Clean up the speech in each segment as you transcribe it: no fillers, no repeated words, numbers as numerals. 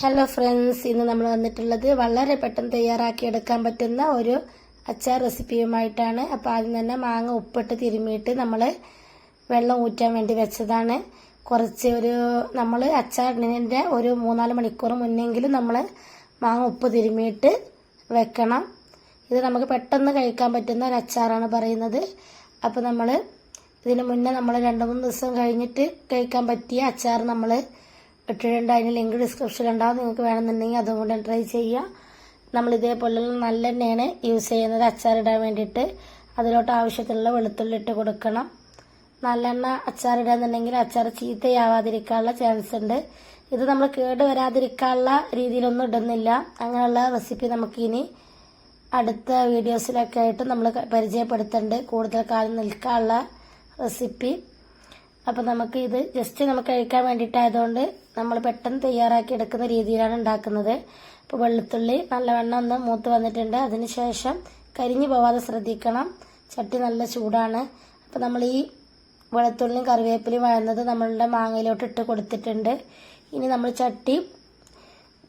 Hello friends, ഇന്ന് നമ്മൾ വന്നിട്ടുള്ളത് വളരെ പെട്ടെന്ന് തയ്യാറാക്കി എടുക്കാൻ പറ്റുന്ന ഒരു അച്ചാർ റെസിപ്പിയുമായിട്ടാണ്. അപ്പോൾ ആദ്യം തന്നെ മാങ്ങ ഉപ്പിട്ട് തിരുമ്മിയിട്ട് നമ്മൾ വെള്ളം ഊറ്റാൻ വേണ്ടി വെച്ചതാണ്. നമ്മൾ അച്ചാറിൻ്റെ ഒരു 3-4 മണിക്കൂർ മുന്നെങ്കിലും നമ്മൾ മാങ്ങ ഉപ്പ് തിരുമ്മിയിട്ട് വെക്കണം. ഇത് നമുക്ക് പെട്ടെന്ന് കഴിക്കാൻ പറ്റുന്ന ഒരു അച്ചാറാണ് പറയുന്നത്. അപ്പോൾ ഇതിന് മുന്നേ നമ്മൾ 2-3 ദിവസം കഴിഞ്ഞിട്ട് കഴിക്കാൻ പറ്റിയ അച്ചാർ നമ്മൾ ഇട്ടിട്ടുണ്ട്. അതിന് ലിങ്ക് ഡിസ്ക്രിപ്ഷനിൽ ഉണ്ടാവും. നിങ്ങൾക്ക് വേണമെന്നുണ്ടെങ്കിൽ അതും കൂടെ ട്രൈ ചെയ്യുക. നമ്മൾ ഇതേപോലുള്ള നല്ലെണ്ണയാണ് യൂസ് ചെയ്യുന്നത് അച്ചാറിടാൻ വേണ്ടിയിട്ട്. അതിലോട്ട് ആവശ്യത്തിലുള്ള വെളുത്തുള്ളി ഇട്ട് കൊടുക്കണം. നല്ലെണ്ണ അച്ചാറിടാന്നുണ്ടെങ്കിൽ അച്ചാർ ചീത്തയാവാതിരിക്കാനുള്ള ചാൻസ് ഉണ്ട്. ഇത് നമ്മൾ കേട് വരാതിരിക്കാനുള്ള രീതിയിലൊന്നും ഇടുന്നില്ല. അങ്ങനെയുള്ള റെസിപ്പി നമുക്കിനി അടുത്ത വീഡിയോസിലൊക്കെ ആയിട്ട് നമ്മൾ പരിചയപ്പെടുത്തുന്നുണ്ട്, കൂടുതൽ കാലം നിൽക്കാനുള്ള റെസിപ്പി. അപ്പോൾ നമുക്ക് ഇത് ജസ്റ്റ് നമുക്ക് കഴിക്കാൻ വേണ്ടിയിട്ടായതുകൊണ്ട് നമ്മൾ പെട്ടെന്ന് തയ്യാറാക്കി എടുക്കുന്ന രീതിയിലാണ് ഉണ്ടാക്കുന്നത്. അപ്പോൾ വെളുത്തുള്ളി നല്ലവണ്ണം ഒന്ന് മൂത്ത് വന്നിട്ടുണ്ട്. അതിനുശേഷം കരിഞ്ഞു പോവാതെ ശ്രദ്ധിക്കണം. ചട്ടി നല്ല ചൂടാണ്. അപ്പോൾ നമ്മൾ ഈ വെളുത്തുള്ളിയും കറിവേപ്പിലയും വഴന്നത് നമ്മളുടെ മാങ്ങയിലോട്ട് ഇട്ട് കൊടുത്തിട്ടുണ്ട്. ഇനി നമ്മൾ ചട്ടി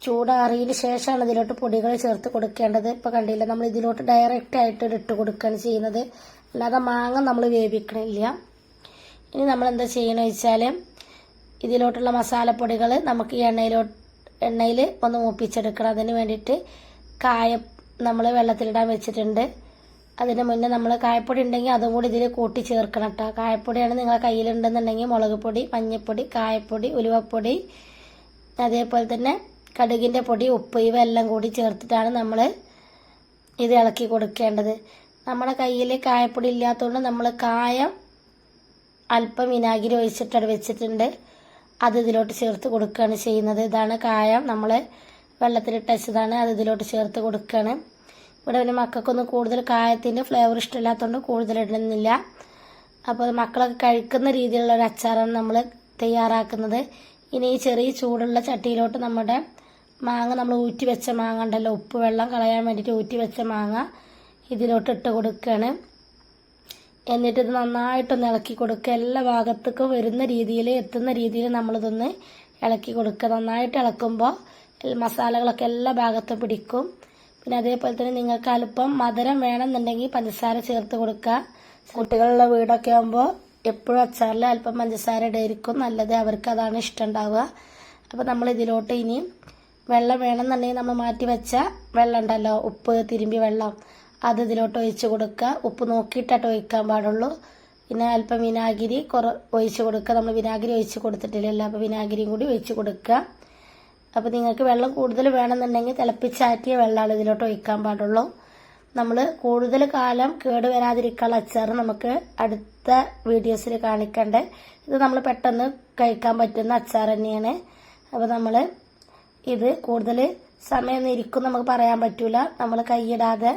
ചൂടാറിയതിന് ശേഷമാണ് ഇതിലോട്ട് പൊടികൾ ചേർത്ത് കൊടുക്കേണ്ടത്. ഇപ്പോൾ കണ്ടില്ല, നമ്മൾ ഇതിലോട്ട് ഡയറക്റ്റ് ആയിട്ട് ഇട്ട് കൊടുക്കുകയാണ് ചെയ്യുന്നത്, അല്ലാതെ മാങ്ങ നമ്മൾ വേവിക്കണില്ല. ഇനി നമ്മൾ എന്താ ചെയ്യണമെന്ന് വെച്ചാൽ ഇതിലോട്ടുള്ള മസാലപ്പൊടികൾ നമുക്ക് ഈ എണ്ണയിൽ ഒന്ന് മൂപ്പിച്ചെടുക്കണം. അതിന് വേണ്ടിയിട്ട് കായം നമ്മൾ വെള്ളത്തിലിടാൻ വെച്ചിട്ടുണ്ട്. അതിന് മുന്നേ നമ്മൾ കായപ്പൊടി ഉണ്ടെങ്കിൽ അതും കൂടി ഇതിൽ കൂട്ടി ചേർക്കണം കേട്ടോ. കായപ്പൊടിയാണ് നിങ്ങളെ കയ്യിലുണ്ടെന്നുണ്ടെങ്കിൽ മുളക് പൊടി, മഞ്ഞൾപ്പൊടി, കായപ്പൊടി, ഉലുവപ്പൊടി, അതേപോലെ തന്നെ കടുകിൻ്റെ പൊടി, ഉപ്പ്, ഇവയെല്ലാം കൂടി ചേർത്തിട്ടാണ് നമ്മൾ ഇത് ഇളക്കി കൊടുക്കേണ്ടത്. നമ്മുടെ കയ്യിൽ കായപ്പൊടി ഇല്ലാത്തതുകൊണ്ട് നമ്മൾ കായം അല്പം വിനാഗിരി ഒഴിച്ചിട്ട് വെച്ചിട്ടുണ്ട്. അത് ഇതിലോട്ട് ചേർത്ത് കൊടുക്കുകയാണ് ചെയ്യുന്നത്. ഇതാണ് കായം, നമ്മൾ വെള്ളത്തിലിട്ട് വെച്ചതാണ്. അത് ഇതിലോട്ട് ചേർത്ത് കൊടുക്കുകയാണ്. ഇവിടെ പിന്നെ മക്കൾക്കൊന്നും കൂടുതൽ കായത്തിൻ്റെ ഫ്ലേവർ ഇഷ്ടമില്ലാത്തതുകൊണ്ട് കൂടുതൽ ഇടുന്നില്ല. അപ്പോൾ മക്കളൊക്കെ കഴിക്കുന്ന രീതിയിലുള്ള ഒരു അച്ചാറാണ് നമ്മൾ തയ്യാറാക്കുന്നത്. ഇനി ഈ ചെറിയ ചൂടുള്ള ചട്ടിയിലോട്ട് നമ്മുടെ മാങ്ങ, നമ്മൾ ഊറ്റി വെച്ച മാങ്ങ ഉണ്ടല്ലോ, ഉപ്പ് വെള്ളം കളയാൻ വേണ്ടിയിട്ട് ഊറ്റി വെച്ച മാങ്ങ ഇതിലോട്ട് ഇട്ട് കൊടുക്കുകയാണ്. എന്നിട്ട് ഇത് നന്നായിട്ടൊന്ന് ഇളക്കി കൊടുക്കുക. എല്ലാ ഭാഗത്തേക്കും വരുന്ന രീതിയിൽ, എത്തുന്ന രീതിയിൽ നമ്മളിതൊന്ന് ഇളക്കി കൊടുക്കുക. നന്നായിട്ട് ഇളക്കുമ്പോൾ മസാലകളൊക്കെ എല്ലാ ഭാഗത്തും പിടിക്കും. പിന്നെ അതേപോലെ തന്നെ നിങ്ങൾക്ക് അല്പം മധുരം വേണമെന്നുണ്ടെങ്കിൽ പഞ്ചസാര ചേർത്ത് കൊടുക്കുക. കുട്ടികളുള്ള വീടൊക്കെ ആകുമ്പോൾ എപ്പോഴും അച്ചാറിൽ അല്പം പഞ്ചസാര ഇടായിരിക്കും നല്ലത്, അവർക്ക് അതാണ് ഇഷ്ടം ഉണ്ടാവുക. അപ്പോൾ നമ്മൾ ഇതിലോട്ട് ഇനി വെള്ളം വേണമെന്നുണ്ടെങ്കിൽ നമ്മൾ മാറ്റി വെച്ച വെള്ളം ഉണ്ടല്ലോ, ഉപ്പ് തിരുമ്പി വെള്ളം, അത് ഇതിലോട്ട് ഒഴിച്ച് കൊടുക്കുക. ഉപ്പ് നോക്കിയിട്ടായിട്ട് ഒഴിക്കാൻ പാടുള്ളൂ. പിന്നെ അല്പം വിനാഗിരി ഒഴിച്ച് കൊടുക്കുക. നമ്മൾ വിനാഗിരി ഒഴിച്ച് കൊടുത്തിട്ടില്ലല്ലോ, അപ്പോൾ വിനാഗിരിയും കൂടി ഒഴിച്ച് കൊടുക്കുക. അപ്പോൾ നിങ്ങൾക്ക് വെള്ളം കൂടുതൽ വേണമെന്നുണ്ടെങ്കിൽ തിളപ്പിച്ചാറ്റിയ വെള്ളമാണ് ഇതിലോട്ട് ഒഴിക്കാൻ പാടുള്ളൂ. നമ്മൾ കൂടുതൽ കാലം കേട് വരാതിരിക്കാനുള്ള അച്ചാർ നമുക്ക് അടുത്ത വീഡിയോസിൽ കാണിക്കണ്ടേ. ഇത് നമ്മൾ പെട്ടെന്ന് കഴിക്കാൻ പറ്റുന്ന അച്ചാർ തന്നെയാണ്. അപ്പോൾ നമ്മൾ ഇത് കൂടുതൽ സമയം ഇരിക്കും നമുക്ക് പറയാൻ പറ്റൂല. നമ്മൾ കൈയിടാതെ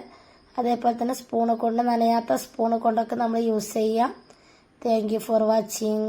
അതേപോലെ തന്നെ സ്പൂണ് കൊണ്ട്, നനയാത്ത സ്പൂണ് കൊണ്ടൊക്കെ നമ്മൾ യൂസ് ചെയ്യാം. Thank you for watching.